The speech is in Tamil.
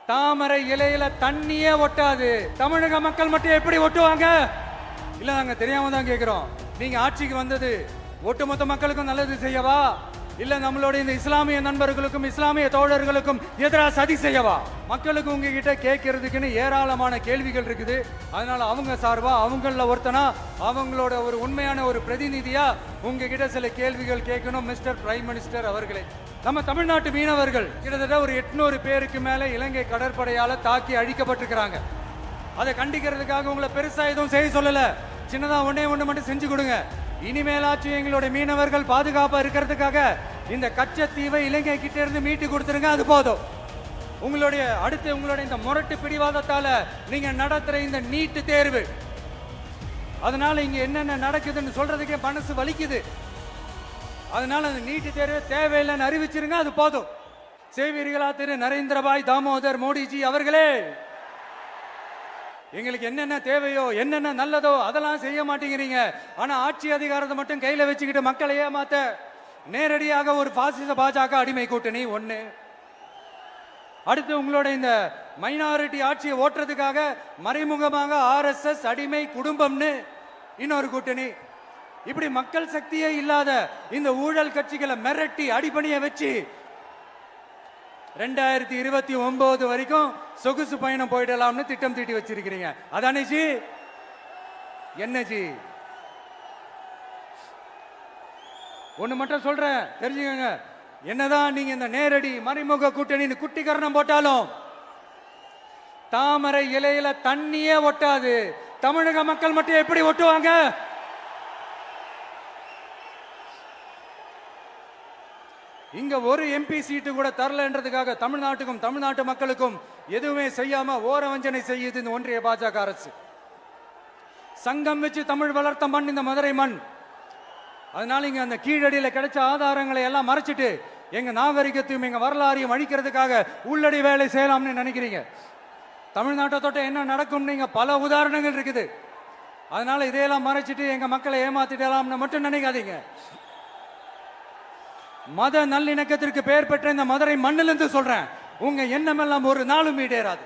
தாமரை இலையில தண்ணியே ஒட்டாது. தமிழக மக்கள் மட்டும் எப்படி ஒட்டுவாங்க? இல்ல நாங்க தெரியாம தான் கேக்குறோம். நீங்க ஆட்சிக்கு வந்தது ஒட்டுமொத்த மக்களுக்கும் நல்லது செய்யவா, இல்ல நம்மளுடைய இந்த இஸ்லாமிய நண்பர்களுக்கும் இஸ்லாமிய தோழர்களுக்கும் எதிராக சதி செய்யவா? மக்களுக்கு உங்ககிட்ட கேட்கறதுக்குன்னு ஏராளமான கேள்விகள் இருக்குது. அதனால அவங்க சார்பா அவங்கள ஒருத்தனா அவங்களோட ஒரு உண்மையான ஒரு பிரதிநிதியா உங்ககிட்ட சில கேள்விகள் கேட்கணும். மிஸ்டர் பிரைம் மினிஸ்டர் அவர்களே, நம்ம தமிழ்நாட்டு மீனவர்கள் கிட்டத்தட்ட ஒரு 800 பேருக்கு மேல இலங்கை கடற்படையால தாக்கி அழிக்கப்பட்டிருக்கிறாங்க. அதை கண்டிக்கிறதுக்காக உங்களை பெருசா எதுவும் செய்ய சொல்லல, சின்னதா ஒண்ணே ஒண்ணு மட்டும் செஞ்சு கொடுங்க. இனிமேலாச்சும் எங்களுடைய மீனவர்கள் பாதுகாப்பா இருக்கிறதுக்காக இந்த கச்சத்தீவை இலங்கை கிட்ட இருந்து மீட்டு கொடுத்துருங்க, அது போதும். உங்களுடைய இந்த முரட்டு பிடிவாதத்தால நீங்க நடத்துற இந்த நீட்டு தேர்வு, அதனால இங்க என்னென்ன நடக்குதுன்னு சொல்றதுக்கே மனசு வலிக்குது. அதனால அந்த நீட்டு தேர்வு தேவையில்லைன்னு அறிவிச்சிருங்க, அது போதும். செய்வீர்களா திரு நரேந்திரபாய் தாமோதர் மோடிஜி அவர்களே? எங்களுக்கு என்னென்ன தேவையோ என்னென்ன நல்லதோ அதெல்லாம் செய்ய மாட்டேங்கிறீங்க. ஆனா ஆட்சி அதிகாரத்தை மட்டும் கையில வச்சுக்கிட்டு மக்களை ஏமாத்த நேரடியாக ஒரு பாசிச பாஜக அடிமை கூட்டணி ஒண்ணு. அடுத்து உங்களோட இந்த மைனாரிட்டி ஆட்சியை ஓட்டுறதுக்காக மறைமுகமாக RSS அடிமை குடும்பம்னு இன்னொரு கூட்டணி. இப்படி மக்கள் சக்தியே இல்லாத இந்த ஊழல் கட்சிகளை மிரட்டி அடிபணிய வச்சு 2029 வரைக்கும் சொகுசு பயணம் போயிடலாம்னு திட்டம் தீட்டி வச்சிருக்கிறீங்க. அதானே ஜி? என்ன ஜி? ஒண்ணு மட்டும் சொல்றேன், தெரிஞ்சுக்கங்க. என்னதான் நீங்க இந்த நேரடி மறைமுக கூட்டணி குட்டிகரணம் போட்டாலும் தாமரை இலையில தண்ணியே ஒட்டாது. தமிழக மக்கள் மட்டும் எப்படி ஒட்டுவாங்க? இங்க ஒரு MP சீட்டு கூட தரலன்றதுக்காக தமிழ்நாட்டுக்கும் தமிழ்நாட்டு மக்களுக்கும் எதுவுமே செய்யாம ஓரவஞ்சனை செய்யுது இந்த ஒன்றிய பாஜக அரசு. சங்கம் வச்சு தமிழ் வளர்த்த மண் இந்த மதுரை மண். அதனால இங்க அந்த கீழடியில கிடைச்ச ஆதாரங்களை எல்லாம் மறைச்சிட்டு எங்க நாகரிகத்தையும் எங்க வரலாறையும் அழிக்கிறதுக்காக உள்ளடி வேலை செய்யலாம்னு நினைக்கிறீங்க. தமிழ்நாட்டை தொட்ட என்ன நடக்கும் நீங்க பல உதாரணங்கள் இருக்குது. அதனால இதையெல்லாம் மறைச்சிட்டு எங்க மக்களை ஏமாத்திடலாம்னு மட்டும் நினைக்காதீங்க. மத நல்லிணக்கத்திற்கு பெயர் பெற்ற இந்த மதுரை மண்ணிலிருந்து சொல்றேன், உங்க எண்ணமெல்லாம் ஒரு நாளும் ஈடேறாது.